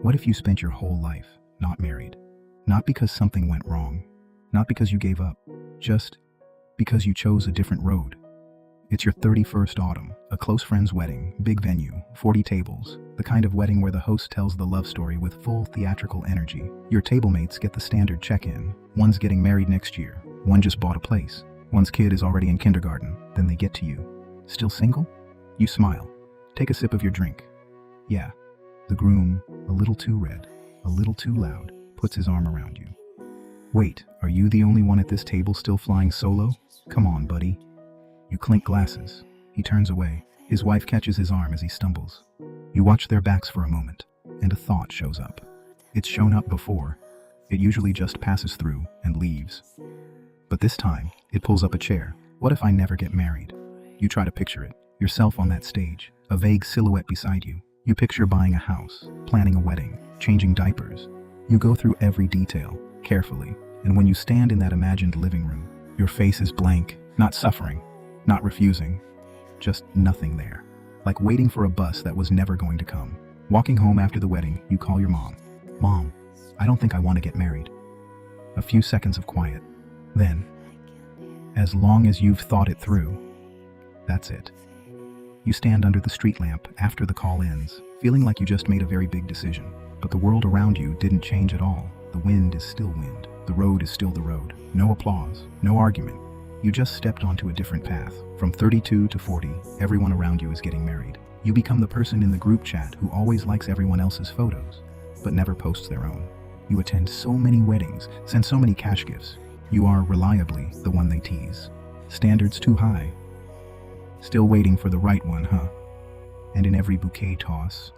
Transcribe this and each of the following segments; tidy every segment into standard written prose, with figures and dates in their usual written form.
What if you spent your whole life not married? Not because something went wrong, not because you gave up, just because you chose a different road. It's your 31st autumn, a close friend's wedding, big venue, 40 tables, the kind of wedding where the host tells the love story with full theatrical energy. Your table mates get the standard check-in. One's getting married next year, one just bought a place, one's kid is already in kindergarten. Then they get to you. Still single? You smile. Take a sip of your drink. Yeah. The groom, a little too red, a little too loud, puts his arm around you. Wait, are you the only one at this table still flying solo? Come on, buddy. You clink glasses. He turns away. His wife catches his arm as he stumbles. You watch their backs for a moment, and a thought shows up. It's shown up before. It usually just passes through and leaves. But this time, it pulls up a chair. What if I never get married? You try to picture it. Yourself on that stage, a vague silhouette beside you. You picture buying a house, planning a wedding, changing diapers. You go through every detail, carefully, and when you stand in that imagined living room, your face is blank, not suffering, not refusing, just nothing there. Like waiting for a bus that was never going to come. Walking home after the wedding, you call your mom. Mom, I don't think I want to get married. A few seconds of quiet. Then, as long as you've thought it through, that's it. You stand under the street lamp after the call ends, feeling like you just made a very big decision. But the world around you didn't change at all. The wind is still wind. The road is still the road. No applause, no argument. You just stepped onto a different path. From 32 to 40, everyone around you is getting married. You become the person in the group chat who always likes everyone else's photos, but never posts their own. You attend so many weddings, send so many cash gifts. You are reliably the one they tease. Standards too high. Still waiting for the right one, huh? And in every bouquet toss,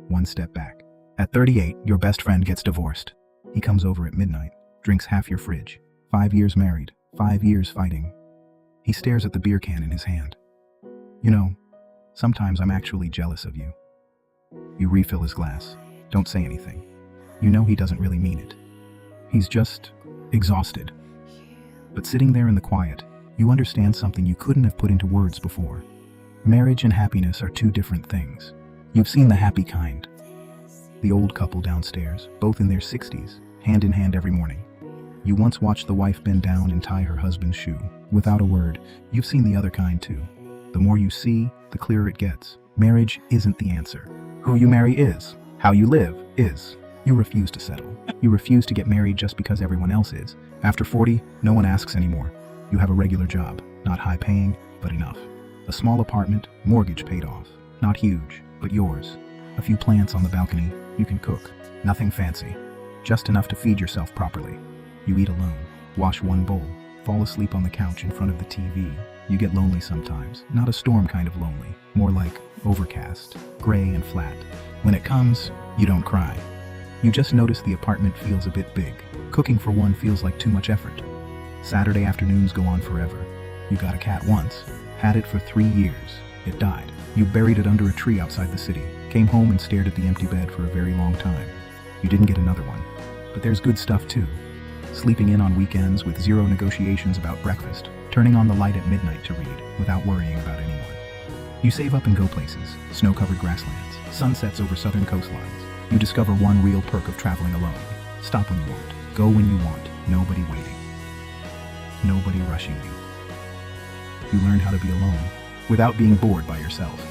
one step back. At 38, your best friend gets divorced. He comes over at midnight, drinks half your fridge. 5 years married, 5 years fighting. He stares at the beer can in his hand. You know, sometimes I'm actually jealous of you. You refill his glass. Don't say anything. You know he doesn't really mean it. He's just exhausted. But sitting there in the quiet, you understand something you couldn't have put into words before. Marriage and happiness are two different things. You've seen the happy kind. The old couple downstairs, both in their 60s, hand in hand every morning. You once watched the wife bend down and tie her husband's shoe. Without a word, you've seen the other kind too. The more you see, the clearer it gets. Marriage isn't the answer. Who you marry is. How you live is. You refuse to settle. You refuse to get married just because everyone else is. After 40, no one asks anymore. You have a regular job, not high paying, but enough. A small apartment, mortgage paid off. Not huge, but yours. A few plants on the balcony, you can cook. Nothing fancy. Just enough to feed yourself properly. You eat alone, wash one bowl, fall asleep on the couch in front of the TV. You get lonely sometimes, not a storm kind of lonely, more like overcast, gray and flat. When it comes, you don't cry. You just notice the apartment feels a bit big. Cooking for one feels like too much effort. Saturday afternoons go on forever. You got a cat once, had it for 3 years. It died. You buried it under a tree outside the city, came home and stared at the empty bed for a very long time. You didn't get another one. But there's good stuff too. Sleeping in on weekends with zero negotiations about breakfast, turning on the light at midnight to read, without worrying about anyone. You save up and go places, snow-covered grasslands, sunsets over southern coastlines. You discover one real perk of traveling alone. Stop when you want, go when you want, nobody waiting. Nobody rushing you. You learn how to be alone, without being bored by yourself.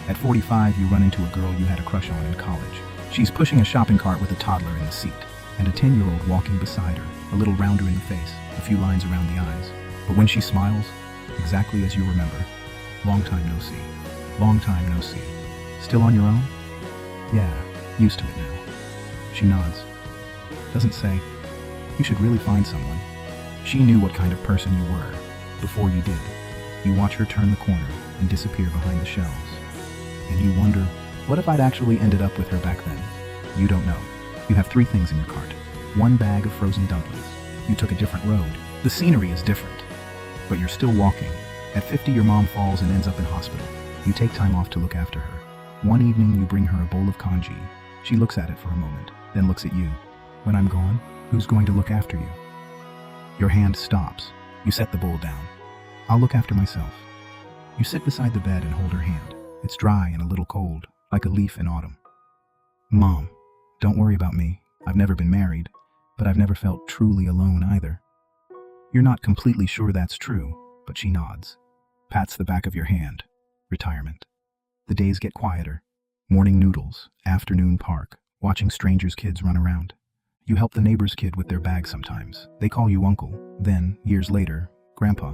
At 45, you run into a girl you had a crush on in college. She's pushing a shopping cart with a toddler in the seat, and a 10-year-old walking beside her, a little rounder in the face, a few lines around the eyes. But when she smiles, exactly as you remember, long time no see. Long time no see. Still on your own? Yeah, used to it now. She nods. Doesn't say, you should really find someone. She knew what kind of person you were, before you did. You watch her turn the corner and disappear behind the shelves. And you wonder, what if I'd actually ended up with her back then? You don't know. You have 3 things in your cart. 1 bag of frozen dumplings. You took a different road. The scenery is different. But you're still walking. At 50, your mom falls and ends up in hospital. You take time off to look after her. One evening, you bring her a bowl of congee. She looks at it for a moment, then looks at you. When I'm gone, who's going to look after you? Your hand stops. You set the bowl down. I'll look after myself. You sit beside the bed and hold her hand. It's dry and a little cold, like a leaf in autumn. Mom, Don't worry about me. I've never been married, but I've never felt truly alone either. You're not completely sure that's true, but she nods. Pats the back of your hand. Retirement. The days get quieter. Morning noodles, afternoon park, watching strangers' kids run around. You help the neighbor's kid with their bag sometimes. They call you uncle. Then, years later, grandpa.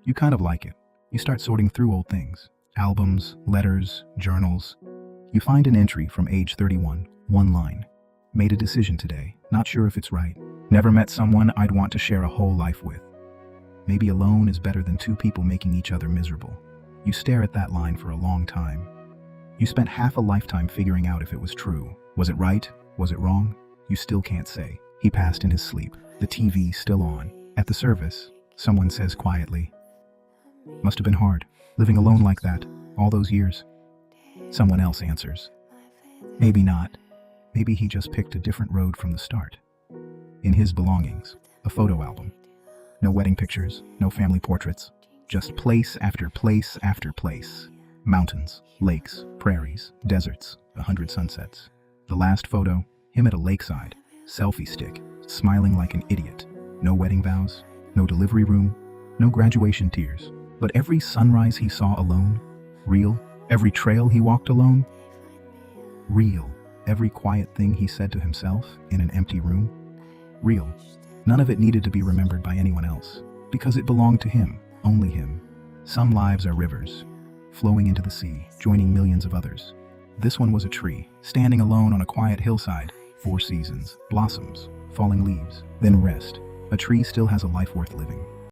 You kind of like it. You start sorting through old things. Albums, letters, journals. You find an entry from age 31, one line. Made a decision today, not sure if it's right. Never met someone I'd want to share a whole life with. Maybe alone is better than two people making each other miserable. You stare at that line for a long time. You spent half a lifetime figuring out if it was true. Was it right? Was it wrong? You still can't say. He passed in his sleep, the TV still on. At the service, someone says quietly, "Must have been hard, living alone like that, all those years." Someone else answers, "Maybe not. Maybe he just picked a different road from the start." In his belongings, a photo album. No wedding pictures, no family portraits, just place after place after place. Mountains, lakes, prairies, deserts, 100 sunsets. The last photo, him at a lakeside, selfie stick, smiling like an idiot. No wedding vows, no delivery room, no graduation tears. But every sunrise he saw alone, real. Every trail he walked alone, real. Every quiet thing he said to himself in an empty room, real. None of it needed to be remembered by anyone else, because it belonged to him, only him. Some lives are rivers, flowing into the sea, joining millions of others. This one was a tree, standing alone on a quiet hillside. 4 seasons, blossoms, falling leaves, then rest. A tree still has a life worth living.